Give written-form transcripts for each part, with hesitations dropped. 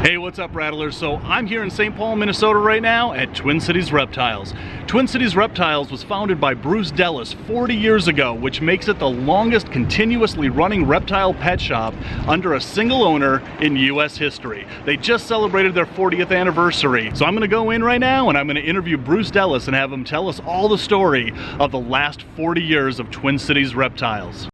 Hey, what's up, Rattlers? So I'm here in St. Paul, Minnesota right now at Twin Cities Reptiles. Twin Cities Reptiles was founded by Bruce Dellis 40 years ago, which makes it the longest continuously running reptile pet shop under a single owner in U.S. history. They just celebrated their 40th anniversary. So I'm going to go in right now and I'm going to interview Bruce Dellis and have him tell us all the story of the last 40 years of Twin Cities Reptiles.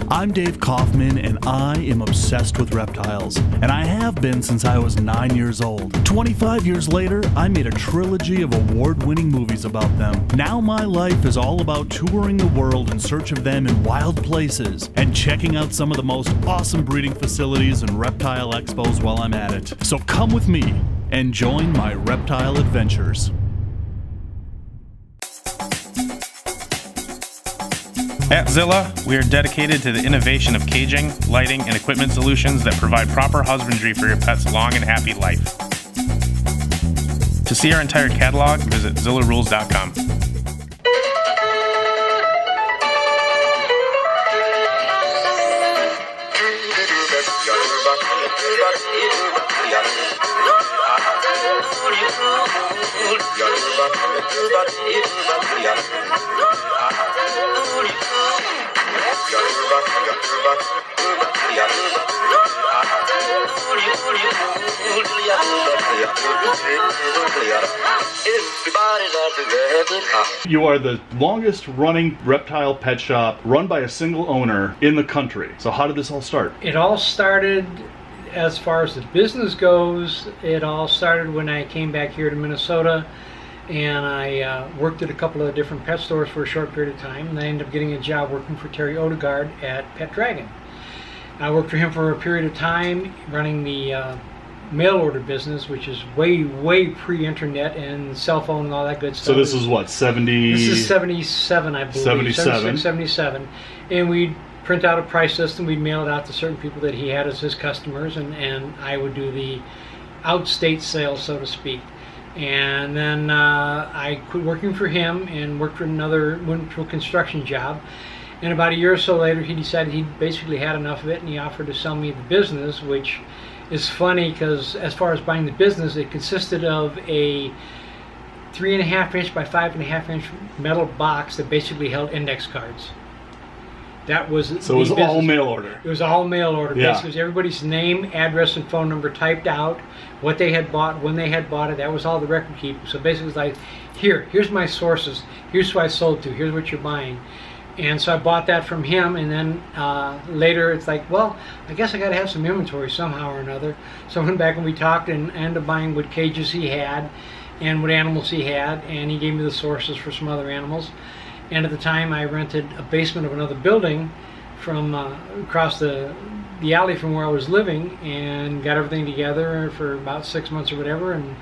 I'm Dāv Kaufman and I am obsessed with reptiles, and I have been since I was 9 years old. 25 years later, I made a trilogy of award-winning movies about them. Now my life is all about touring the world in search of them in wild places and checking out some of the most awesome breeding facilities and reptile expos while I'm at it. So come with me and join my Reptile Adventures. At Zilla, we are dedicated to the innovation of caging, lighting, and equipment solutions that provide proper husbandry for your pet's long and happy life. To see our entire catalog, visit zillarules.com. You are the longest running reptile pet shop run by a single owner in the country. So how did this all start? It all started, as far as the business goes, it all started when I came back here to Minnesota, and I worked at a couple of different pet stores for a short period of time, and I ended up getting a job working for Terry Odegaard at Pet Dragon. I worked for him for a period of time running the mail order business, which is way pre-internet and cell phone and all that good stuff. So this is what, 70? This is 77, I believe. 77. 77. And we'd print out a price list and we'd mail it out to certain people that he had as his customers, and I would do the outstate sales, so to speak. And then I quit working for him and went to a construction job. And about a year or so later, he decided he basically had enough of it, and he offered to sell me the business, which is funny because as far as buying the business, it consisted of a 3.5 inch by 5.5 inch metal box that basically held index cards. That was so it was business. All mail order. It was all mail order. Yeah. Basically, it was everybody's name, address, and phone number typed out, what they had bought, when they had bought it. That was all the record keeping. So basically, it was like, here's my sources. Here's who I sold to. Here's what you're buying. And so I bought that from him, and then later it's like, well, I guess I got to have some inventory somehow or another. So I went back and we talked, and ended up buying what cages he had and what animals he had, and he gave me the sources for some other animals. And at the time, I rented a basement of another building from across the alley from where I was living, and got everything together for about 6 months or whatever. And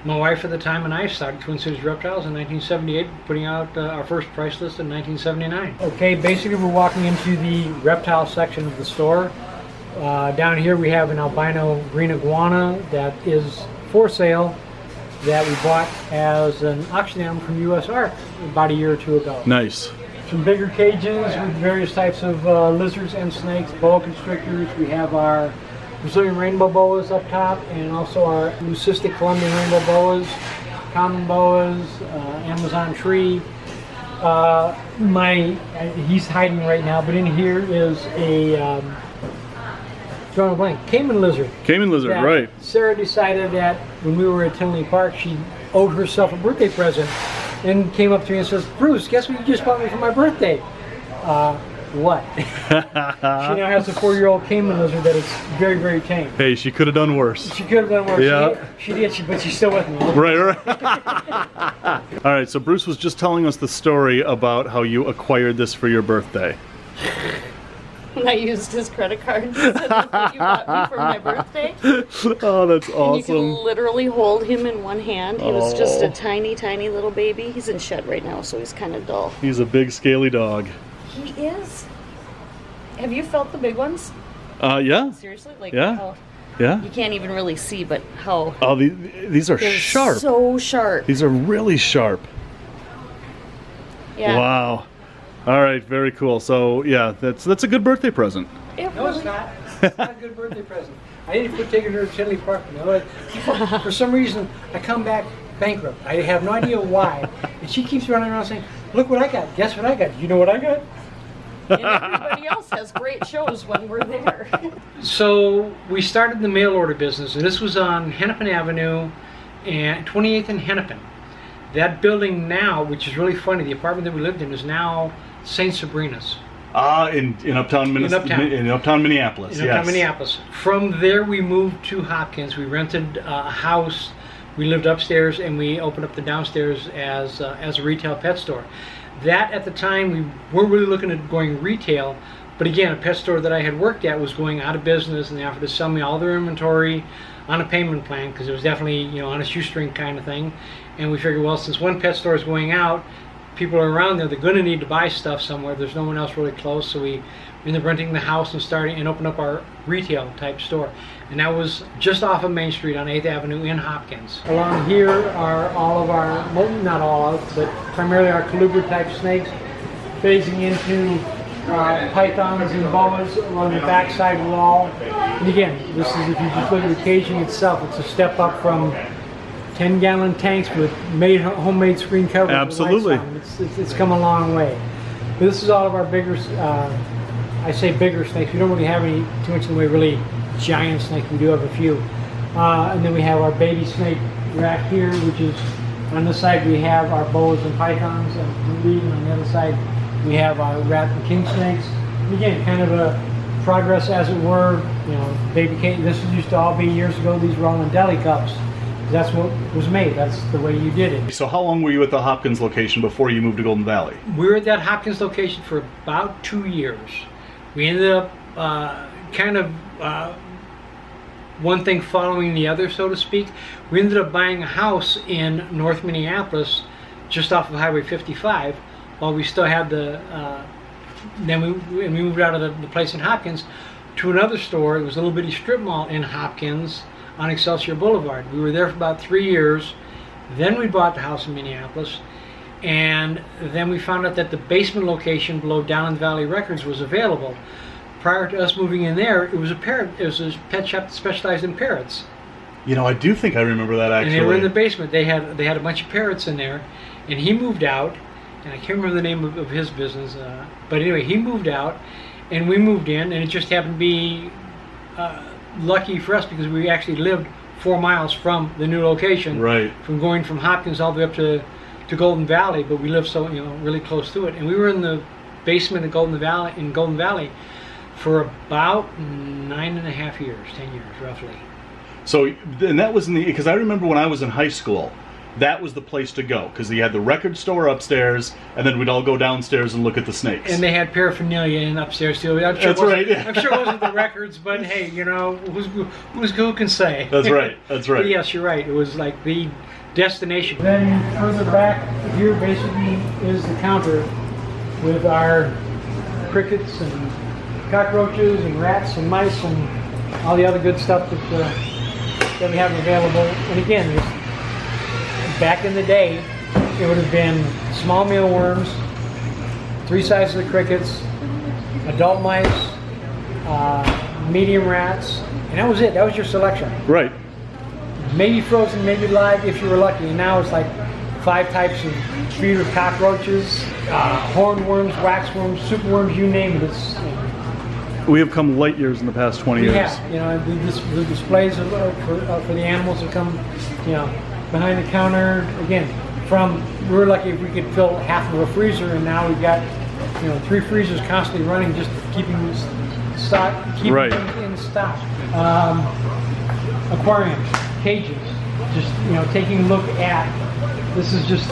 my wife at the time and I started Twin Cities Reptiles in 1978, putting out our first price list in 1979. Okay, basically we're walking into the reptile section of the store. Down here we have an albino green iguana that is for sale, that we bought as an auction animal from US Art about a year or two ago. Nice. Some bigger cages with various types of lizards and snakes, boa constrictors. We have our Brazilian rainbow boas up top, and also our leucistic Colombian rainbow boas, common boas, Amazon tree. He's hiding right now, but in here is a drawing a blank, Cayman lizard. Cayman lizard, right. Sarah decided that when we were at Tinley Park, she owed herself a birthday present, and came up to me and says, "Bruce, guess what you just bought me for my birthday?" What? She now has a 4-year-old Cayman lizard that is very tame. Hey, she could have done worse. She could have done worse. Yeah. She did, but she's still with me. Right. All right, so Bruce was just telling us the story about how you acquired this for your birthday. I used his credit card and said, "Look what you bought me for my birthday." Oh, that's awesome. And you can literally hold him in one hand. He was just a tiny little baby. He's in shed right now, so he's kind of dull. He's a big scaly dog. He is. Have you felt the big ones? Yeah. Seriously? Like, yeah. How, yeah. You can't even really see, but how... Oh, these are sharp. So sharp. These are really sharp. Yeah. Wow. All right, very cool. So, yeah, that's a good birthday present. It No, really... it's not. It's not a good birthday present. I need to quit taking her to Tinley Park. You know, for some reason, I come back bankrupt. I have no idea why. And she keeps running around saying, look what I got. Guess what I got? You know what I got? And everybody else has great shows when we're there. So we started the mail order business, and this was on Hennepin Avenue and 28th and Hennepin. That building now, which is really funny, the apartment that we lived in is now St. Sabrina's. In uptown Minneapolis. In uptown Yes. Minneapolis. From there we moved to Hopkins. We rented a house. We lived upstairs, and we opened up the downstairs as a retail pet store. That at the time we weren't really looking at going retail, but again, a pet store that I had worked at was going out of business, and they offered to sell me all their inventory on a payment plan because it was definitely, you know, on a shoestring kind of thing. And we figured, well, since one pet store is going out, people are around there, they're going to need to buy stuff somewhere. There's no one else really close, so we ended up renting the house and starting and open up our retail type store. And that was just off of Main Street on 8th Avenue in Hopkins. Along here are all of our, well, not all of, but primarily our colubrid type snakes, phasing into pythons and boas along the backside wall. And again, this is, if you just look at the caging itself, it's a step up from 10-gallon tanks with homemade screen covers. Absolutely. It's come a long way. But this is all of our bigger, I say bigger snakes. We don't really have any too much in the way really giant snakes. We do have a few. And then we have our baby snake rack here, which is on this side we have our boas and pythons, and on the other side we have our rat and king snakes. And again, kind of a progress, as it were. You know, baby cage. This used to all be years ago. These were all in deli cups. That's what was made. That's the way you did it. So how long were you at the Hopkins location before you moved to Golden Valley? We were at that Hopkins location for about 2 years. We ended up one thing following the other, so to speak. We ended up buying a house in North Minneapolis, just off of Highway 55, while we still had the, then we moved out of the place in Hopkins to another store. It was a little bitty strip mall in Hopkins on Excelsior Boulevard. We were there for about 3 years. Then we bought the house in Minneapolis, and then we found out that the basement location below Down Valley Records was available. Prior to us moving in there, it was a pet shop that specialized in parrots. You know, I do think I remember that actually. And they were in the basement. They had a bunch of parrots in there, and he moved out, and I can't remember the name of his business, but anyway, he moved out, and we moved in, and it just happened to be lucky for us because we actually lived 4 miles from the new location. Right. From going from Hopkins all the way up to Golden Valley, but we lived so, you know, really close to it. And we were in the basement of Golden Valley for about 9.5 years, 10 years roughly. So, and that was because I remember when I was in high school, that was the place to go because you had the record store upstairs, and then we'd all go downstairs and look at the snakes. And they had paraphernalia in upstairs too. I'm sure That's right. Yeah. I'm sure it wasn't the records, but hey, you know, who can say? That's right. That's right. But yes, you're right. It was like the destination. Then further back here, basically, is the counter with our crickets and cockroaches and rats and mice and all the other good stuff that we have available. And again, back in the day, it would have been small mealworms, 3 sizes of crickets, adult mice, medium rats, and that was it. That was your selection. Right. Maybe frozen, maybe live if you were lucky. And now it's like 5 types of feeder cockroaches, hornworms, waxworms, superworms, you name it. It's, you know, We have come light years in the past 20 years. Yeah, you know, the displays for the animals have come, you know, behind the counter. Again, we were lucky if we could fill half of a freezer, and now we've got, you know, 3 freezers constantly running, just keeping stock, keeping right. them in stock. Aquariums, cages, just, you know, taking a look at. This is just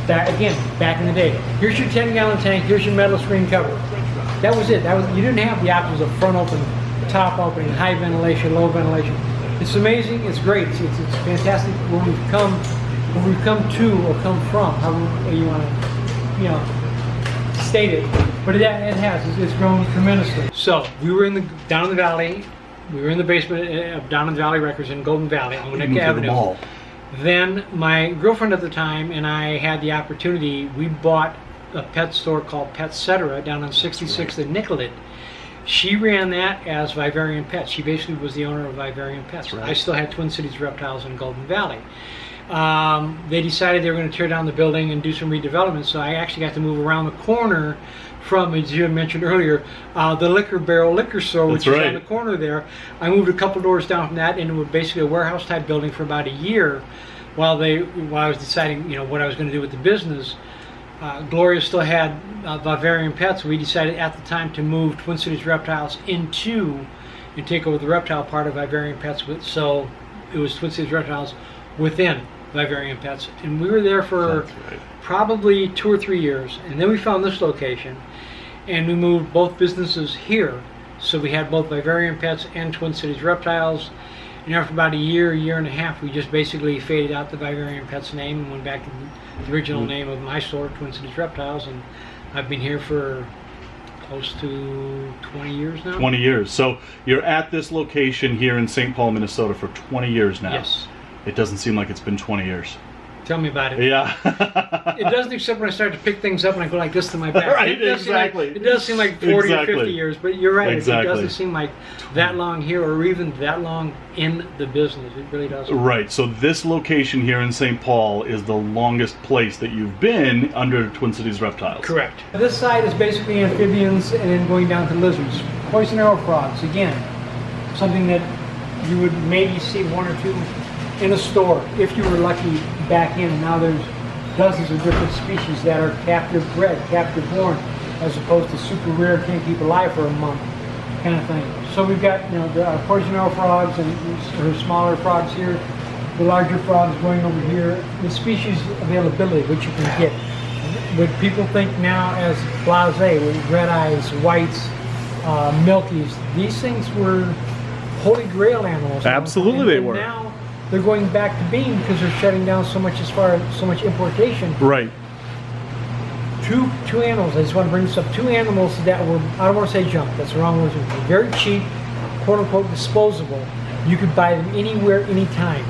that again, back in the day. Here's your 10-gallon tank. Here's your metal screen cover. That was it. You didn't have the options of front open, top opening, high ventilation, low ventilation. It's amazing. It's great. It's fantastic where we've come to or come from, however you want to, you know, state it. But it has. It's grown tremendously. So we were down in the valley. We were in the basement of Down in the Valley Records in Golden Valley on Winnetka Avenue. Then my girlfriend at the time and I had the opportunity. We bought a pet store called Petcetera down on 66th and Nicollet. She ran that as Vivarium Pets. She basically was the owner of Vivarium Pets. Right. I still had Twin Cities Reptiles in Golden Valley. They decided they were going to tear down the building and do some redevelopment, so I actually got to move around the corner from, as you had mentioned earlier, the Liquor Barrel liquor store, which is on the corner there. I moved a couple doors down from that into basically a warehouse type building for about a year while I was deciding, what I was going to do with the business. Gloria still had Vivarium Pets. We decided at the time to move Twin Cities Reptiles into and take over the reptile part of Vivarium Pets. So it was Twin Cities Reptiles within Vivarium Pets. And we were there for probably 2 or 3 years. And then we found this location and we moved both businesses here. So we had both Vivarium Pets and Twin Cities Reptiles. And after about a year and a half, we just basically faded out the Vivarium Pets name and went back to the original name of my store, Twin Cities Reptiles, and I've been here for close to 20 years now. 20 years. So you're at this location here in St. Paul, Minnesota for 20 years now. Yes. It doesn't seem like it's been 20 years. Tell me about it. Yeah. It doesn't, except when I start to pick things up and I go like this to my back. Right, exactly. It does seem like 40 or 50 years, but you're right. Exactly. It doesn't seem like that long here or even that long in the business. It really doesn't. Right. So this location here in St. Paul is the longest place that you've been under Twin Cities Reptiles. Correct. This side is basically amphibians and then going down to lizards. Poison arrow frogs, again, something that you would maybe see 1 or 2 in a store if you were lucky back in. Now there's dozens of different species that are captive bred, captive born, as opposed to super rare, can't keep alive for a month kind of thing. So we've got the poison arrow frogs and smaller frogs here, the larger frogs going over here. The species availability, which you can get, what people think now as blasé, with red eyes, whites, milkies. These things were holy grail animals. Absolutely, they were. Now they're going back to being because they're shutting down so much so much importation. Right. Two animals, I just want to bring this up, 2 animals that were, I don't want to say junk, that's the wrong word, very cheap, quote unquote disposable. You could buy them anywhere, anytime.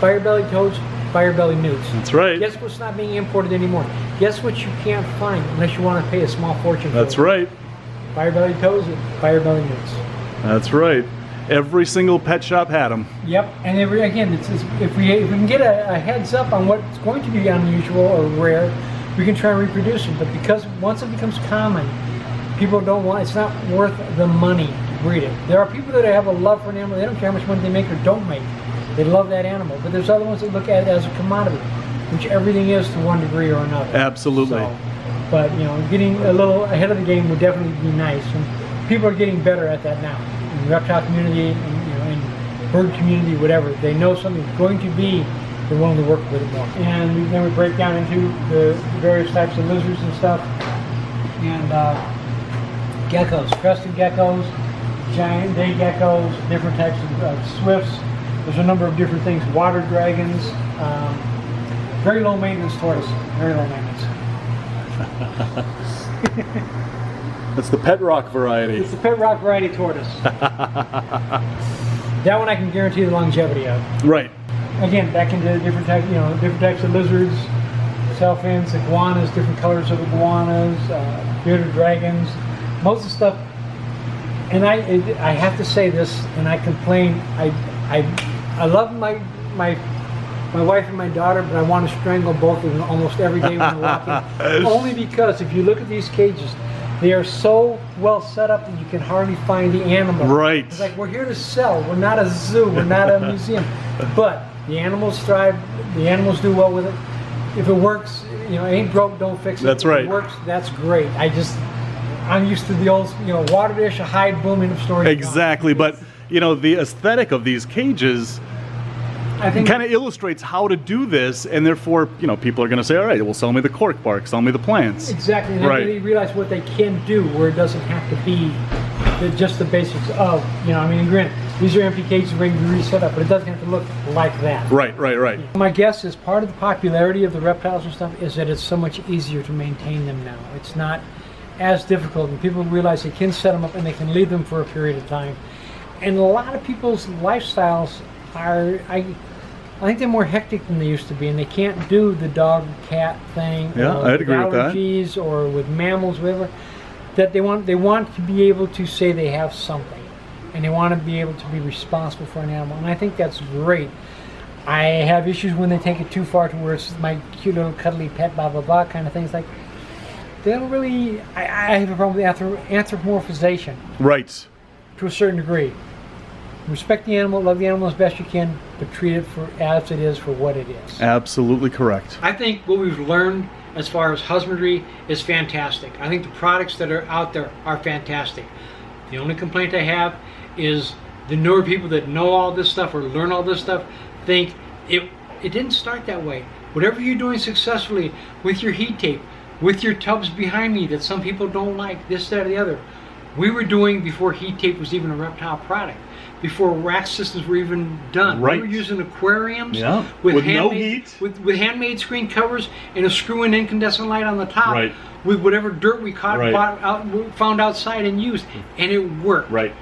Fire-bellied toads, fire-bellied newts. That's right. Guess what's not being imported anymore? Guess what you can't find unless you want to pay a small fortune for it? That's right. Fire-bellied toads and fire-bellied newts. That's right. Every single pet shop had them. Yep, and again, if we can get a heads up on what's going to be unusual or rare, we can try and reproduce them. But because once it becomes common, people don't want, it's not worth the money to breed it. There are people that have a love for an animal, they don't care how much money they make or don't make. They love that animal. But there's other ones that look at it as a commodity, which everything is to one degree or another. Absolutely. So, but getting a little ahead of the game would definitely be nice. And people are getting better at that now. In the reptile community, and in bird community, whatever, they know something's going to be, they're willing to work with it more. And then we break down into the various types of lizards and stuff, and geckos, crested geckos, giant day geckos, different types of swifts. There's a number of different things. Water dragons, very low maintenance tortoise, very low maintenance. That's the pet rock variety. It's the pet rock variety tortoise. That one I can guarantee the longevity of. Right. Again, back into different types, different types of lizards, self-ins, iguanas, different colors of iguanas, bearded dragons, most of the stuff. And I have to say this, and I complain. I love my wife and my daughter, but I want to strangle both of them almost every day when they're walking. Only because if you look at these cages, they are so well set up that you can hardly find the animal. Right. It's like, we're here to sell. We're not a zoo. We're not a museum. But the animals thrive. The animals do well with it. If it works, ain't broke, don't fix it. That's right. If it works, that's great. I'm used to the old, water dish, a hide, boom, end of story. Exactly. But, the aesthetic of these cages, I think, kind of illustrates how to do this, and therefore, people are going to say, all right, well, sell me the cork bark, sell me the plants. Exactly, and right. They realize what they can do, where it doesn't have to be just the basics of, and granted, these are empty cages ready to be reset up, but it doesn't have to look like that. Right. My guess is part of the popularity of the reptiles and stuff is that it's so much easier to maintain them now. It's not as difficult, and people realize they can set them up and they can leave them for a period of time. And a lot of people's lifestyles are, I think they're more hectic than they used to be, and they can't do the dog-cat thing. Yeah, or I'd agree with that. allergies or with mammals, whatever. that they want to be able to say they have something, and they want to be able to be responsible for an animal, and I think that's great. I have issues when they take it too far to where it's my cute little cuddly pet, blah blah blah kind of things. Like, they don't really. I have a problem with anthropomorphization. Right. To a certain degree. Respect the animal, love the animal as best you can, but treat it as it is for what it is. Absolutely correct. I think what we've learned as far as husbandry is fantastic. I think the products that are out there are fantastic. The only complaint I have is the newer people that know all this stuff or learn all this stuff think it didn't start that way. Whatever you're doing successfully with your heat tape, with your tubs behind me that some people don't like, this, that, or the other, we were doing before heat tape was even a reptile product. Before rack systems were even done. Right. We were using aquariums with no heat. With handmade screen covers and a screw-in incandescent light on the top. Right. With whatever dirt we caught, found outside and used. And it worked. Right.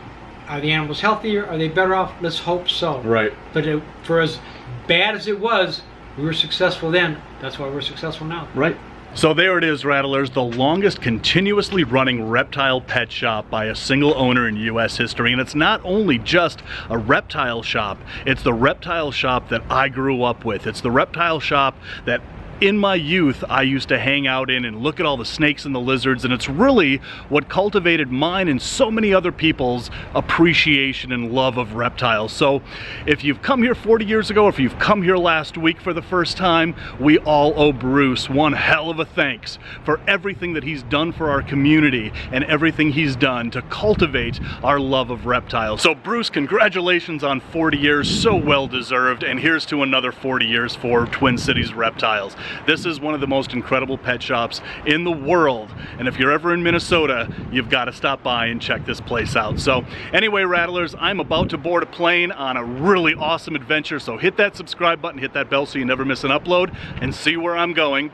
Are the animals healthier? Are they better off? Let's hope so. Right. But for as bad as it was, we were successful then. That's why we're successful now. Right. So there it is, Rattlers, the longest continuously running reptile pet shop by a single owner in U.S. history. And it's not only just a reptile shop, it's the reptile shop that I grew up with. It's the reptile shop that in my youth I used to hang out in and look at all the snakes and the lizards, and it's really what cultivated mine and so many other people's appreciation and love of reptiles. So if you've come here 40 years ago, or if you've come here last week for the first time, we all owe Bruce one hell of a thanks for everything that he's done for our community and everything he's done to cultivate our love of reptiles. So Bruce, congratulations on 40 years, so well deserved, and here's to another 40 years for Twin Cities Reptiles. This is one of the most incredible pet shops in the world, and if you're ever in Minnesota, you've got to stop by and check this place out. So anyway, Rattlers, I'm about to board a plane on a really awesome adventure, so hit that subscribe button, hit that bell so you never miss an upload, and see where I'm going.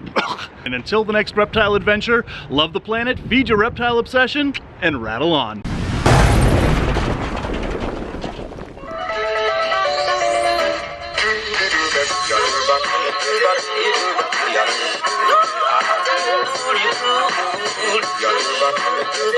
And until the next reptile adventure, love the planet, feed your reptile obsession, and rattle on. You're